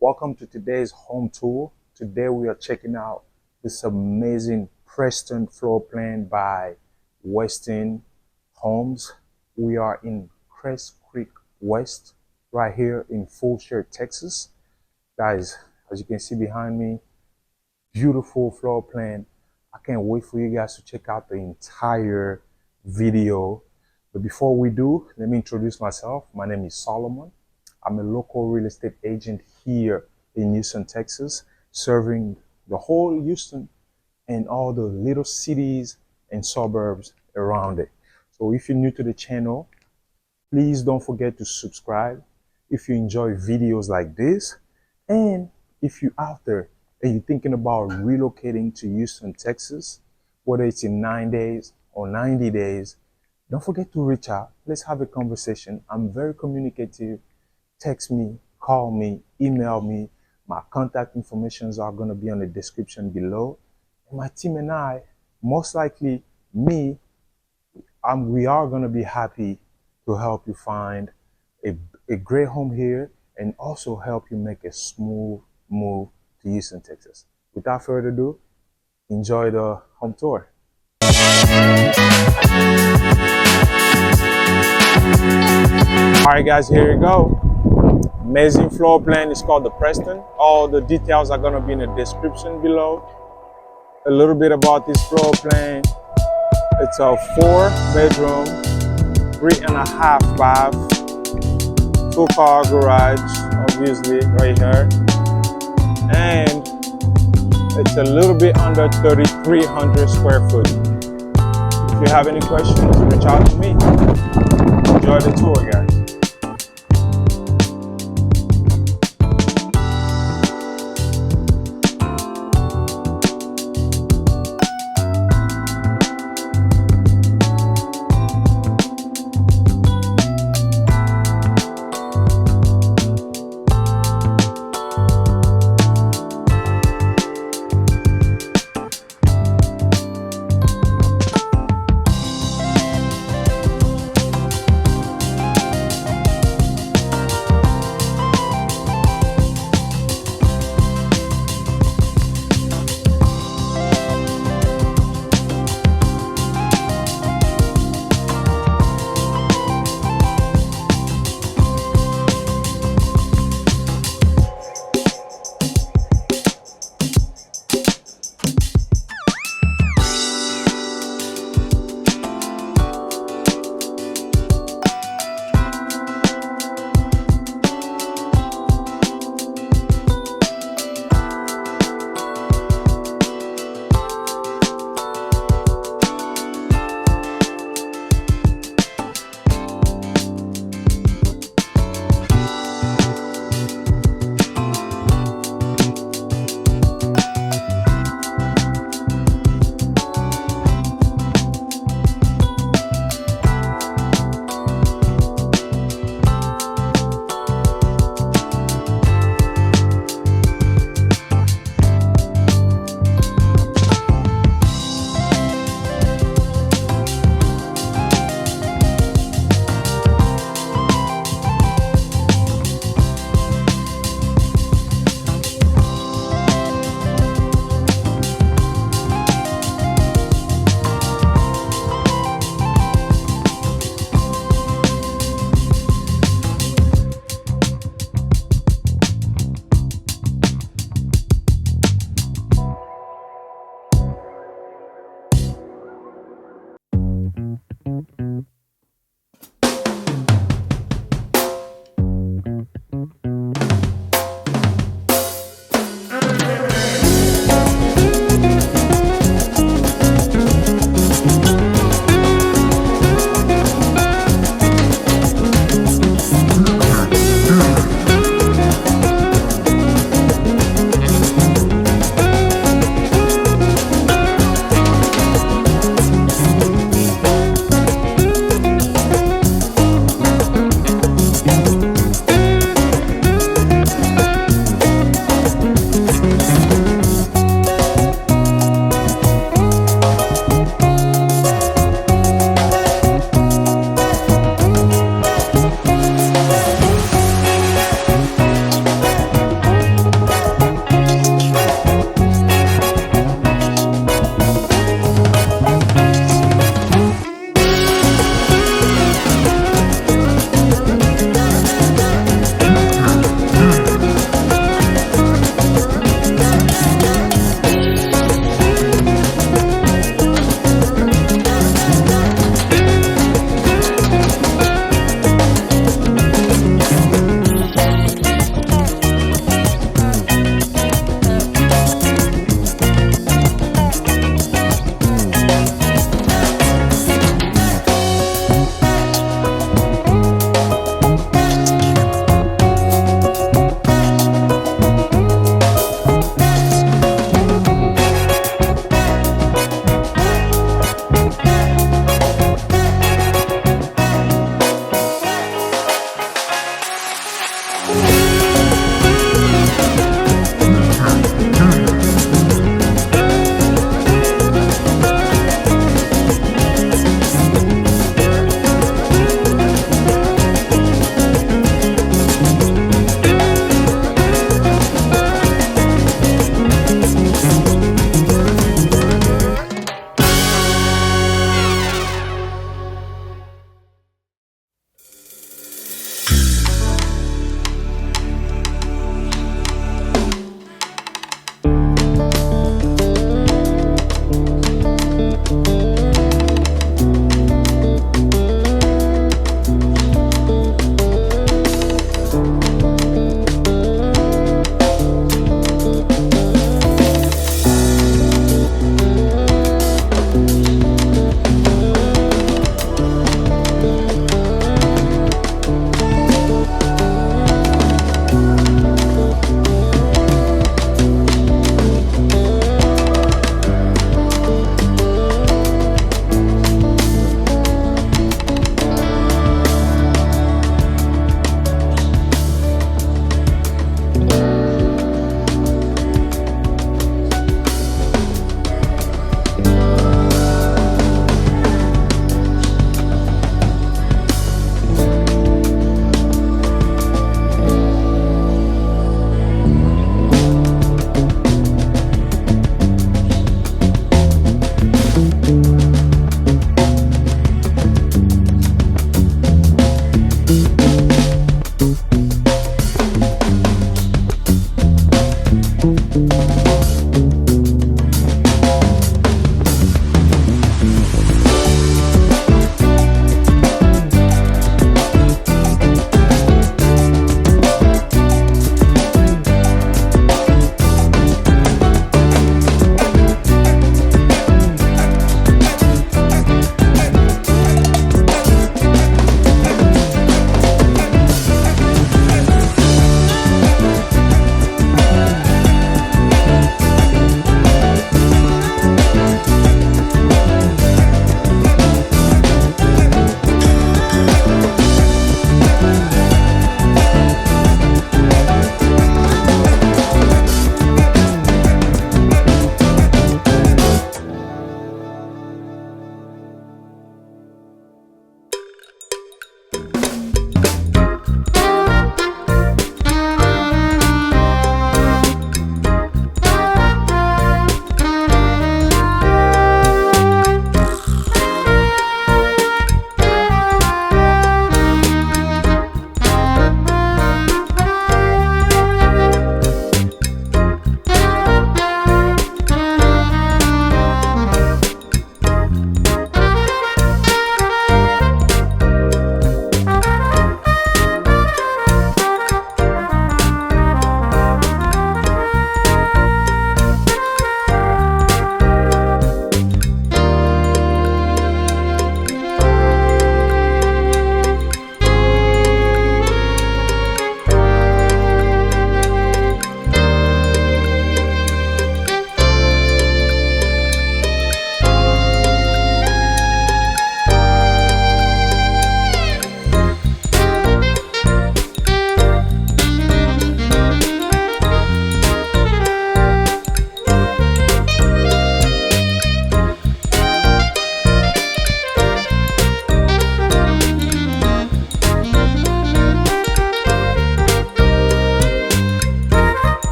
Welcome to today's home tour. Today we are checking out this amazing Preston floor plan by Westin Homes. We are in Crest Creek West, right here in Fulshear, Texas. Guys, as you can see behind me, beautiful floor plan. I can't wait for you guys to check out the entire video. But before we do, let me introduce myself. My name is Solomon. I'm a local real estate agent here in Houston, Texas, serving the whole Houston and all the little cities and suburbs around it. So if you're new to the channel, please don't forget to subscribe if you enjoy videos like this. And if you're out there and you're thinking about relocating to Houston, Texas, whether it's in 9 days or 90 days, don't forget to reach out. Let's have a conversation. I'm very communicative. Text me, call me, email me. My contact informations are going to be on the description below. And my team and I, most likely me, we are going to be happy to help you find a great home here and also help you make a smooth move to Houston, Texas. Without further ado, enjoy the home tour. All right, guys, here you go. Amazing floor plan. It's called the Preston. All the details are going to be in the description below. A little bit about this floor plan. It's a 4-bedroom, 3.5 bath, 2-car garage, obviously, right here. And it's a little bit under 3,300 square foot. If you have any questions, reach out to me. Enjoy the tour, guys.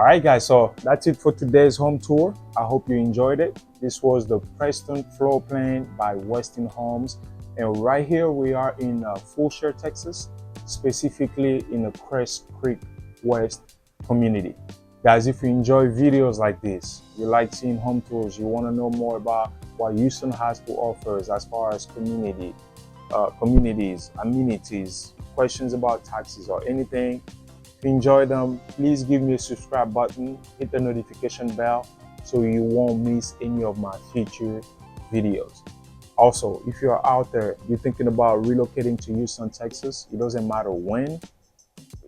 All right, guys, so that's it for today's home tour. I hope you enjoyed it. This was the Preston floor plan by Westin Homes. And right here we are in Fulshear, Texas, specifically in the Crest Creek West community. Guys, if you enjoy videos like this, you like seeing home tours, you want to know more about what Houston has to offer as far as communities, amenities, questions about taxes or anything. If you enjoy them, please give me a subscribe button, hit the notification bell so you won't miss any of my future videos. Also, if you're out there, you're thinking about relocating to Houston, Texas, it doesn't matter when,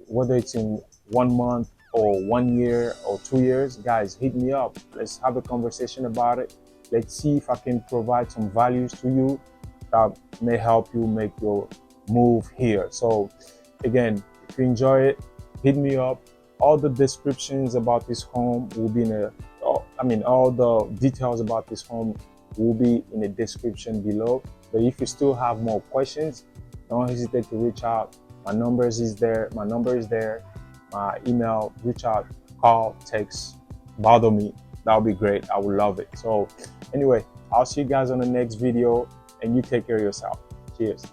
whether it's in 1 month or 1 year or 2 years, guys, hit me up. Let's have a conversation about it. Let's see if I can provide some values to you that may help you make your move here. So again, if you enjoy it, hit me up. All the descriptions about this home will be all the details about this home will be in the description below. But if you still have more questions, don't hesitate to reach out. My number is there. My email, reach out, call, text, bother me. That would be great. I would love it. So anyway, I'll see you guys on the next video, and you take care of yourself. Cheers.